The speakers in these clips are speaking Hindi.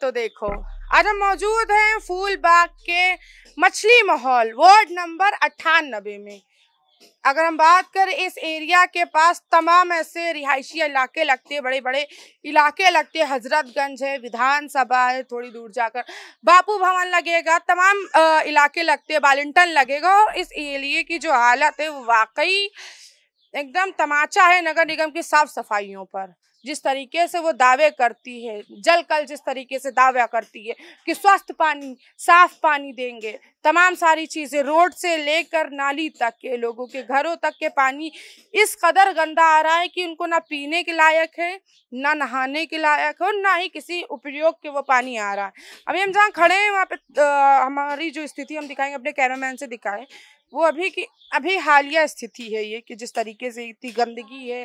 तो देखो, आज हम मौजूद हैं फूलबाग के मछली महल वार्ड नंबर 98 में। अगर हम बात करें इस एरिया के पास तमाम ऐसे रिहायशी इलाके लगते हैं, बड़े बड़े इलाके लगते हैं। हजरतगंज है, विधानसभा है, थोड़ी दूर जाकर बापू भवन लगेगा, तमाम इलाके लगते हैं, बालिंटन लगेगा। और इस एरिया की जो हालत है वो वाकई एकदम तमाचा है नगर निगम की साफ सफाइयों पर। जिस तरीके से वो दावे करती है, जल कल जिस तरीके से दावा करती है कि स्वस्थ पानी, साफ पानी देंगे, तमाम सारी चीज़ें, रोड से लेकर नाली तक के, लोगों के घरों तक के पानी इस कदर गंदा आ रहा है कि उनको ना पीने के लायक है, ना नहाने के लायक है, और ना ही किसी उपयोग के वो पानी आ रहा है। अभी हम जहाँ खड़े हैं वहाँ पे हमारी जो स्थिति हम दिखाएंगे, अपने कैमरामैन से दिखाएं, वो अभी हालिया स्थिति है ये, कि जिस तरीके से इतनी गंदगी है,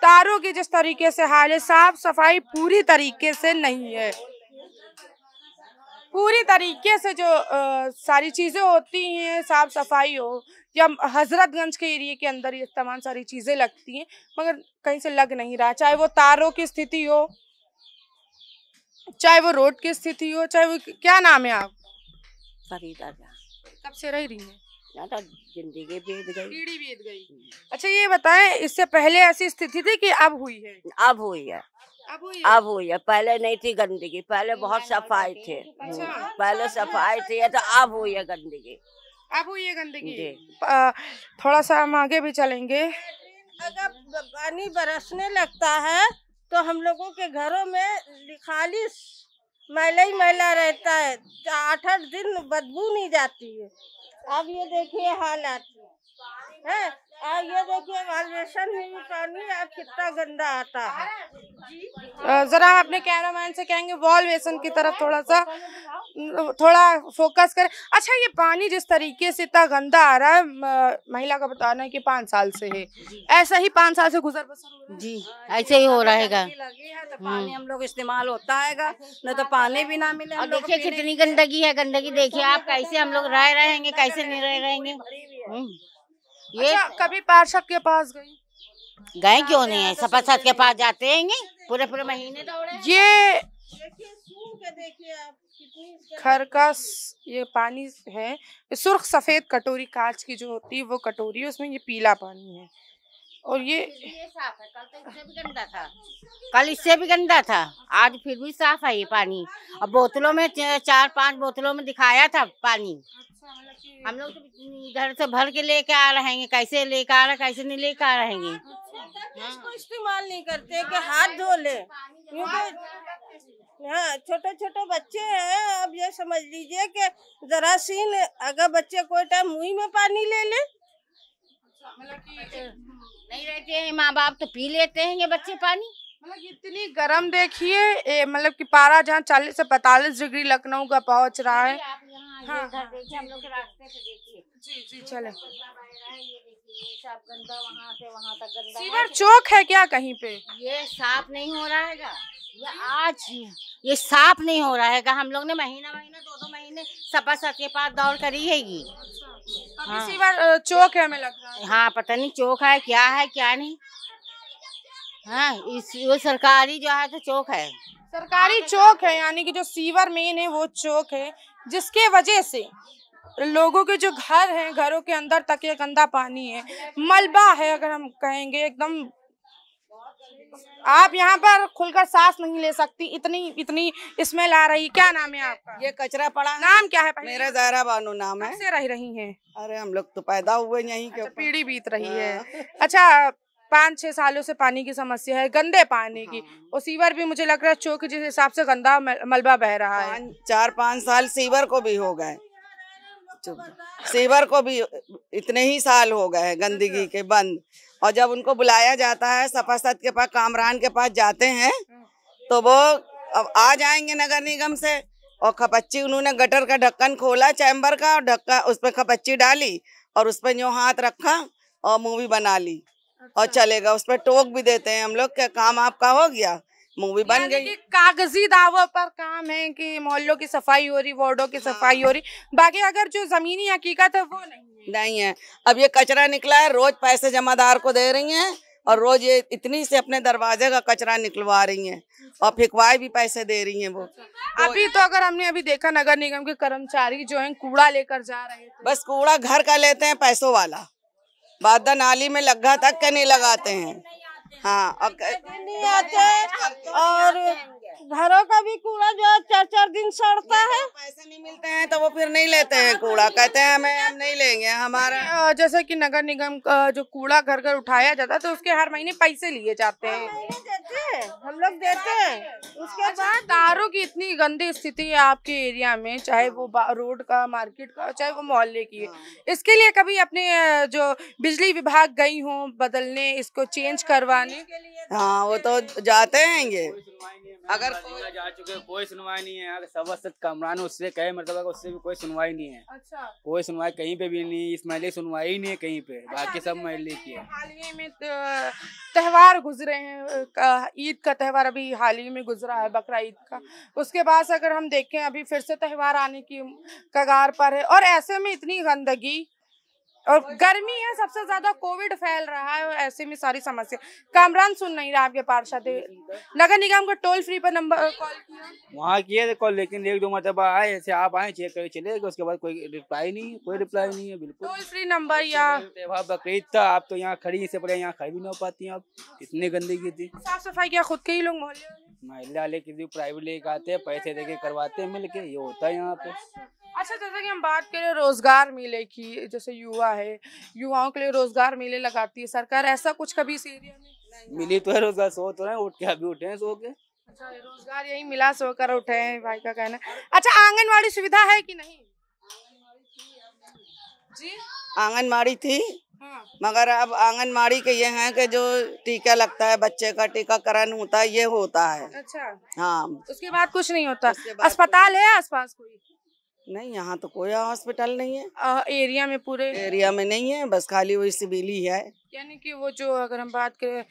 तारों की जिस तरीके से हाल है, साफ सफाई पूरी तरीके से नहीं है। पूरी तरीके से जो सारी चीज़ें होती हैं, साफ सफाई हो या हजरतगंज के एरिया के अंदर ये तमाम सारी चीज़ें लगती हैं, मगर कहीं से लग नहीं रहा। चाहे वो तारों की स्थिति हो, चाहे वो रोड की स्थिति हो, चाहे वो क्या नाम है आप? फरीदा। कब से रह रही हैं? तो जिंदगी बीत गई, पीढ़ी बीत गई। अच्छा ये बताएं, इससे पहले ऐसी स्थिति थी कि अब हुई है? अब हुई है, अब हुई है। पहले नहीं थी गंदगी, पहले बहुत सफाई थे। पहले सफाई थी, तो अब हुई है गंदगी। अब हुई है गंदगी। थोड़ा सा हम आगे भी चलेंगे। अगर पानी बरसने लगता है तो हम लोगों के घरों में खाली मैला ही मैला रहता है, 8-8 दिन बदबू नहीं जाती है। अब ये देखिए हालात है, अब ये देखिए वाल्वेशन में भी पानी अब कितना गंदा आता है। जरा हम अपने कैमरामैन से कहेंगे वॉल बेसन की तरफ थोड़ा फोकस करें। अच्छा ये पानी जिस तरीके से इतना गंदा आ रहा है, महिला का बताना है कि 5 साल से है, ऐसा ही 5 साल से गुजर बसर हो रहा है? जी ऐसे ही हो रहेगा। तो पानी हम लोग इस्तेमाल होता है, न तो पानी भी ना मिले। और देखिए कितनी गंदगी है, गंदगी देखिए आप, कैसे हम लोग रहेंगे, कैसे नहीं रहेंगे। ये अच्छा, कभी पार्षद के पास गए क्यों नहीं है? सभासद के पास जाते हैं, पूरे महीने दौड़े। ये घर का ये पानी है, सुर्ख सफेद कटोरी कांच की जो होती है वो कटोरी है, उसमें ये पीला पानी है। और ये साफ है, कल तो इससे भी गंदा था, कल इससे भी गंदा था, आज फिर भी साफ है ये पानी। अब बोतलों में 4-5 बोतलों में दिखाया था पानी। हम लोग तो इधर से भर के लेके आ रहे हैं, कैसे लेके आ रहे, कैसे नहीं लेके आ रहे हैं। इसको इस्तेमाल नहीं करते कि हाथ धो ले, हाँ छोटे छोटे बच्चे हैं। अब ये समझ लीजिए कि जरा सी अगर बच्चे कोई टाइम मुंह में पानी ले ले, नहीं रहते हैं माँ बाप तो पी लेते हैं ये बच्चे पानी। मतलब इतनी गर्म देखिए, मतलब कि पारा जहाँ 40 से 45 डिग्री लखनऊ का पहुँच रहा है। हाँ, देखिए हम लोग के रास्ते पे देखिए। जी चले। सब गंदा, वहाँ से वहाँ तक गंदा। सीवर चौक है क्या कहीं पे? ये साफ नहीं हो रहा है, ये आज ये साफ नहीं हो रहा है। हम लोग ने महीना 2-2 महीने सभासद के पास दौड़ करी है। हाँ। सीवर चौक है हमें लग रहा है। हाँ पता नहीं चौक है क्या नहीं। हाँ वो सरकारी जो है तो चौक है, सरकारी चौक है, यानी कि जो सीवर मेन है वो चौक है, जिसके वजह से लोगों के जो घर हैं, घरों के अंदर तक ये गंदा पानी है, मलबा है, अगर हम कहेंगे एकदम आप यहाँ पर खुलकर सांस नहीं ले सकती, इतनी स्मेल आ रही। क्या नाम है आपका? ये कचरा पड़ा। नाम क्या है? मेरा ज़हरा बानो नाम है। कैसे रह रही हैं? अरे हम लोग तो पैदा हुए यहीं के। पीढ़ी बीत रही है। अच्छा 5-6 सालों से पानी की समस्या है, गंदे पानी की। और सीवर भी मुझे लग रहा है चौक जिस हिसाब से गंदा मलबा बह रहा है। 4-5 साल सीवर को भी हो गए, सीवर को भी इतने ही साल हो गए गंदगी के बंद। और जब उनको बुलाया जाता है सभासद के पास, कामरान के पास जाते हैं, तो वो अब आ जाएंगे नगर निगम से, और खपच्ची उन्होंने गटर का ढक्कन खोला चैम्बर का, और ढक्कन उस पर खपच्ची डाली और उस पर जो हाथ रखा और मूवी बना ली और चलेगा। उस पर टोक भी देते हैं हम लोग, क्या काम आपका हो गया, मूवी बन गई। कागजी दावों पर काम है कि मोहल्लों की सफाई हो रही, वार्डों की सफाई हो रही, बाकी अगर जो जमीनी हकीकत है वो नहीं है। अब ये कचरा निकला है, रोज पैसे जमादार को दे रही हैं और रोज ये इतनी से अपने दरवाजे का कचरा निकलवा रही हैं और फेंकवाए भी पैसे दे रही हैं वो। अभी तो अगर हमने अभी देखा नगर निगम के कर्मचारी जो हैं कूड़ा लेकर जा रहे थे। बस कूड़ा घर का लेते हैं पैसों वाला, बादा नाली में लग्गा तक के नहीं लगाते हैं। हाँ, और नहीं आते और घरों का भी कूड़ा जो 4-4 दिन सड़ता है। पैसे नहीं मिलते हैं तो वो फिर नहीं लेते हैं कूड़ा, कहते हैं हम नहीं लेंगे हमारा। जैसे कि नगर निगम का जो कूड़ा घर घर उठाया जाता है तो उसके हर महीने पैसे लिए जाते हैं। हम लोग देते हैं। उसके बाद तारों की इतनी गंदी स्थिति है आपके एरिया में, चाहे वो रोड का, मार्केट का, चाहे वो मोहल्ले की है। इसके लिए कभी अपने जो बिजली विभाग गई हो बदलने, इसको चेंज करवाने के लिए? हाँ, वो तो जाते हैं ये। अगर जा चुके कोई सुनवाई नहीं है। सभासद कमरान उससे कहे मतलब उससे भी कोई सुनवाई नहीं है। अच्छा, कोई सुनवाई कहीं पे भी नहीं, इस महीने सुनवाई ही नहीं है कहीं पे। बाकी सब महीने की है। हाल ही में त्योहार गुजरे हैं, ईद का त्योहार अभी हाल ही में गुजरा है, बकरा ईद का। उसके बाद से अगर हम देखें अभी फिर से त्योहार आने की कगार पर है और ऐसे में इतनी गंदगी और गर्मी है, सबसे ज्यादा कोविड फैल रहा है और ऐसे में सारी समस्या। कामरान सुन नहीं रहा आपके पार्षद। नगर निगम को टोल फ्री पर नंबर कॉल किया, वहाँ किए कॉल, लेकिन 1-2 मरतबा आए, ऐसे आप आए चेक करके चले गए, उसके बाद कोई रिप्लाई नहीं है। बिल्कुल टोल फ्री नंबर या त्योहार बकरीद था, आप तो यहाँ खड़ी से पड़े, यहाँ खड़ी भी नहीं हो पाती हैं आप, इतनी गंदगी थी। साफ सफाई क्या खुद के ही लोग मोहल्ले महिला वाले किसी प्राइवेट लेके आते हैं, पैसे देके करवाते हैं, मिल के ये होता है यहाँ पे। अच्छा, जैसे कि हम बात करें रोजगार मेले की, जैसे युवा है, युवाओं के लिए रोजगार मेले लगाती है सरकार, ऐसा कुछ कभी इस एरिया में? मिली तो है रोजगार, सो तो है, उठ के अभी उठे हैं सो के। अच्छा, रोजगार यही मिला, सोकर उठे हैं भाई का कहना। अच्छा, आंगनवाड़ी सुविधा है कि नहीं जी? आंगनबाड़ी थी, हाँ। मगर अब आंगनबाड़ी के ये हैं कि जो टीका लगता है, बच्चे का टीकाकरण होता है, ये होता है। अच्छा, हाँ, उसके बाद कुछ नहीं होता। उसके बाद अस्पताल है आसपास कोई? नहीं, यहाँ तो कोई हॉस्पिटल नहीं है, एरिया में, पूरे एरिया में नहीं है, बस खाली वही सिविल ही है। यानी कि वो जो अगर हम बात करें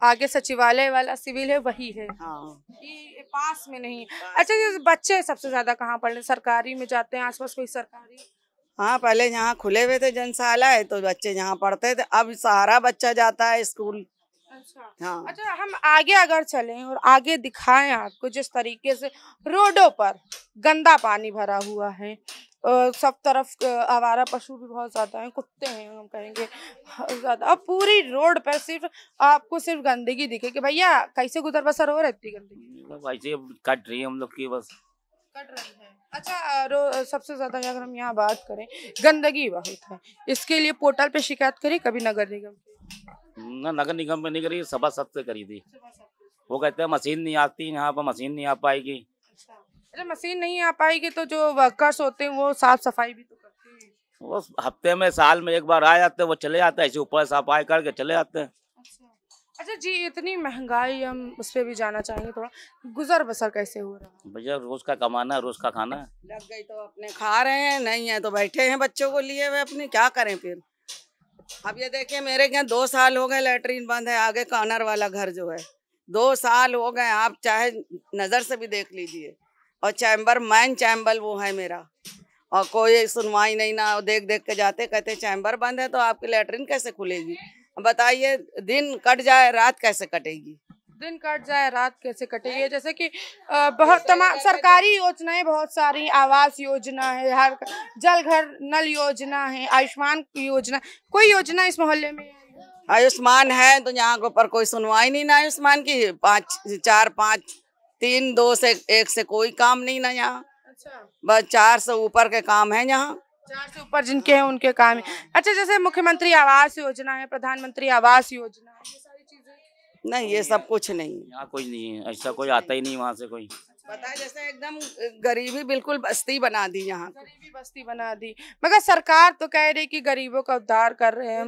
आगे सचिवालय वाला सिविल है वही है। हाँ, ये पास में नहीं। अच्छा, ये बच्चे सबसे ज्यादा कहाँ पढ़ने, सरकारी में जाते हैं? आसपास कोई सरकारी? हाँ, पहले यहाँ खुले हुए थे जनसालय तो बच्चे यहाँ पढ़ते थे, अब सारा बच्चा जाता है स्कूल। अच्छा, हाँ, अच्छा, हम आगे अगर चलें और आगे दिखाएं आपको जिस तरीके से रोडों पर गंदा पानी भरा हुआ है, सब तरफ आवारा पशु भी बहुत ज्यादा हैं, कुत्ते हैं हम कहेंगे ज्यादा, अब पूरी रोड पर सिर्फ आपको सिर्फ गंदगी दिखे कि भैया कैसे गुजर बसर हो रहती गंदगी? ऐसे कट रही है हम लोग की, बस कट रही है। अच्छा, सबसे ज्यादा अगर हम यहाँ बात करें, गंदगी बहुत है, इसके लिए पोर्टल पे शिकायत करी कभी नगर निगम? ना, नगर निगम में नहीं करी, सभासद से करी थी। वो कहते हैं मशीन नहीं आती, यहाँ पर मशीन नहीं आ पाएगी। अच्छा, मशीन नहीं आ पाएगी तो जो वर्कर्स होते हैं वो साफ सफाई भी तो करते हैं। वो हफ्ते में, साल में एक बार आ जाते हैं, वो चले जाते हैं, ऐसे ऊपर सफाई करके चले जाते हैं। अच्छा जी, इतनी महंगाई, हम उस पर भी जाना चाहेंगे थोड़ा, गुजर बसर कैसे हो रहा है? भैया रोज का कमाना है, रोज का खाना है। लग गई तो अपने खा रहे हैं, नहीं है तो बैठे हैं बच्चों को लिए हुए अपने, क्या करें फिर। अब ये देखिए, मेरे यहाँ 2 साल हो गए लैट्रीन बंद है, आगे कॉर्नर वाला घर जो है 2 साल हो गए, आप चाहे नजर से भी देख लीजिए। और चैम्बर, मैन चैम्बर वो है मेरा, और कोई सुनवाई नहीं ना, देख देख के जाते, कहते चैम्बर बंद है तो आपकी लैट्रिन कैसे खुलेगी? बताइए, दिन कट जाए रात कैसे कटेगी? दिन कट जाए रात कैसे कटेगी? जैसे कि बहुत तमाम सरकारी योजनाएं बहुत सारी, आवास योजना है, हर जल घर नल योजना है, आयुष्मान योजना, कोई योजना इस मोहल्ले में? आयुष्मान है तो यहाँ के ऊपर कोई सुनवाई नहीं ना, आयुष्मान की 4, 5, 3, 2 से 1 से कोई काम नहीं ना यहाँ। अच्छा, बस 4 से ऊपर के काम है यहाँ, 4 से ऊपर जिनके हैं उनके काम है। अच्छा, जैसे मुख्यमंत्री आवास योजना है, प्रधानमंत्री आवास योजना है, ये सारी चीजें? नहीं, ये सब कुछ नहीं। यहाँ कोई नहीं है, ऐसा कोई आता ही नहीं वहाँ से कोई। पता है, जैसे एकदम गरीबी बिल्कुल बस्ती बना दी यहाँ, गरीबी बस्ती बना दी। मगर सरकार तो कह रही कि गरीबों का उद्धार कर रहे हैं,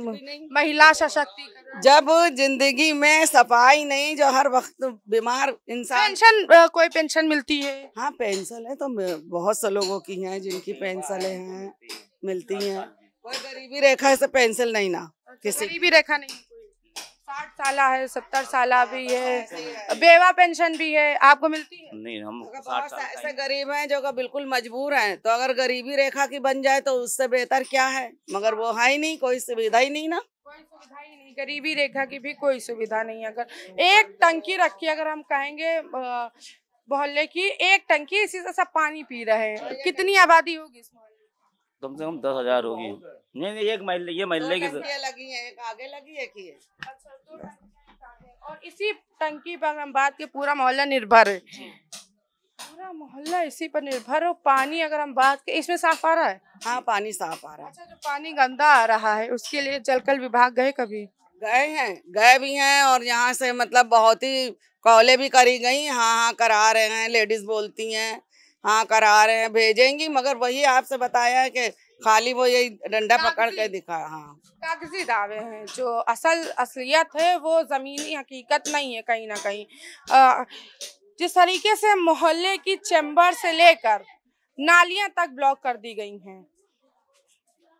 महिला सशक्तिकरण। जब जिंदगी में सफाई नहीं, जो हर वक्त बीमार इंसान। पेंशन, कोई पेंशन मिलती है? हाँ, पेंशन है तो बहुत से लोगों की हैं जिनकी पेंशन हैं, मिलती हैं। कोई गरीबी रेखा से पेंशन नहीं ना किसी। गरीबी रेखा नहीं, 60 साल है, 70 साल भी है, बेवा पेंशन भी है, आपको मिलती है? नहीं, हम बहुत से ऐसे गरीब हैं जो बिल्कुल मजबूर हैं, तो अगर गरीबी रेखा की बन जाए तो उससे बेहतर क्या है, मगर वो है ही नहीं, कोई सुविधा ही नहीं ना। कोई सुविधा ही नहीं, गरीबी रेखा की भी कोई सुविधा नहीं। अगर एक टंकी रखी, अगर हम कहेंगे मोहल्ले की एक टंकी, इसी से सब पानी पी रहे हैं। कितनी आबादी होगी इस मोहल्ले में? कम से कम 10,000 होगी। नहीं, एक महल्ले, ये महल्ले की लगी है, एक आगे लगी है की है। अच्छा, 2 टंकी है और इसी टंकी पर हम बात के पूरा मोहल्ला निर्भर है। पूरा मोहल्ला इसी पर निर्भर है। पानी अगर हम बात करें, इसमें साफ आ रहा है? हाँ, पानी साफ आ रहा है। अच्छा, जो पानी गंदा आ रहा है उसके लिए जलकल विभाग गए कभी? गए भी हैं और यहाँ से मतलब बहुत ही कॉलें भी करी गई। हाँ करा रहे हैं, लेडीज बोलती हैं हाँ करा रहे हैं, भेजेंगी, मगर वही आपसे बताया है कि खाली वो यही डंडा पकड़ के दिखा। हाँ, कागजी दावे हैं, जो असलियत है वो जमीनी हकीकत नहीं है कहीं ना कहीं। जिस तरीके से मोहल्ले की चैम्बर से लेकर नालियां तक ब्लॉक कर दी गई हैं,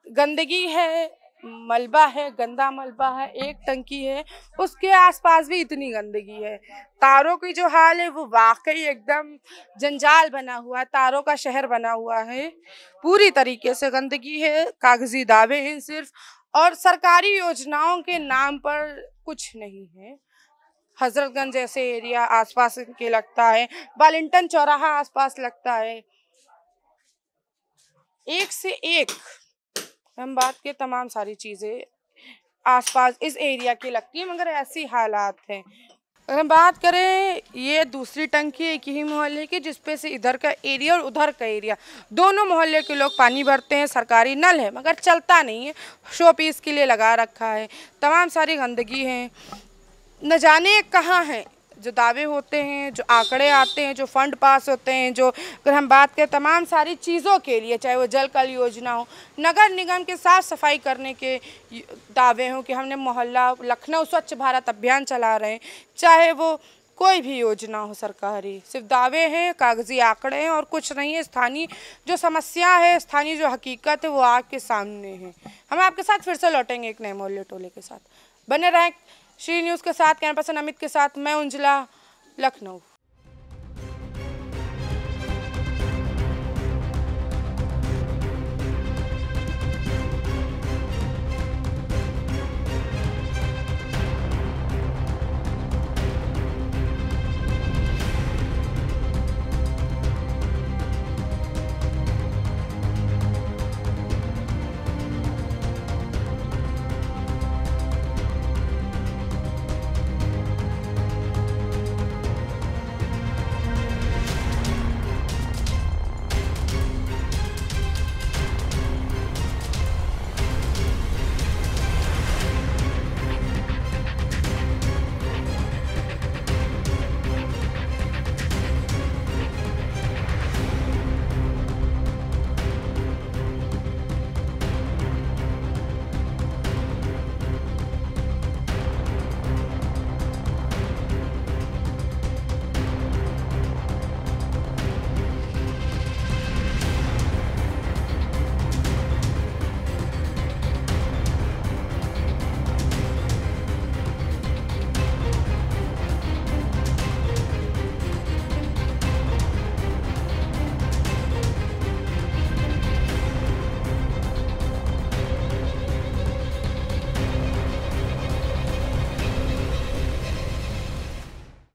गंदगी है, मलबा है, गंदा मलबा है, एक टंकी है, उसके आसपास भी इतनी गंदगी है। तारों की जो हाल है वो वाकई एकदम जंजाल बना हुआ है, तारों का शहर बना हुआ है। पूरी तरीके से गंदगी है, कागजी दावे हैं सिर्फ, और सरकारी योजनाओं के नाम पर कुछ नहीं है। हजरतगंज जैसे एरिया आसपास के लगता है, वालिंगटन चौराहा आसपास लगता है, एक से एक हम बात के तमाम सारी चीज़ें आसपास इस एरिया की लगती है, मगर ऐसी हालात हैं। अगर हम बात करें, ये दूसरी टंकी एक ही मोहल्ले की, जिसपे से इधर का एरिया और उधर का एरिया दोनों मोहल्ले के लोग पानी भरते हैं। सरकारी नल है मगर चलता नहीं है, शो पीस के लिए लगा रखा है। तमाम सारी गंदगी है, न जाने कहाँ है। जो दावे होते हैं, जो आंकड़े आते हैं, जो फंड पास होते हैं, जो अगर हम बात करें तमाम सारी चीज़ों के लिए, चाहे वो जल कल योजना हो, नगर निगम के साफ सफाई करने के दावे हों कि हमने मोहल्ला लखनऊ स्वच्छ भारत अभियान चला रहे हैं, चाहे वो कोई भी योजना हो सरकारी, सिर्फ दावे हैं, कागजी आंकड़े हैं और कुछ नहीं है। स्थानीय जो समस्या है, स्थानीय जो हकीकत है वो आपके सामने है। हम आपके साथ फिर से लौटेंगे एक नए मोहल्ले टोले के साथ। बने रहें श्री न्यूज़ के साथ। कैमरा पर्सन अमित के साथ मैं उंजला, लखनऊ।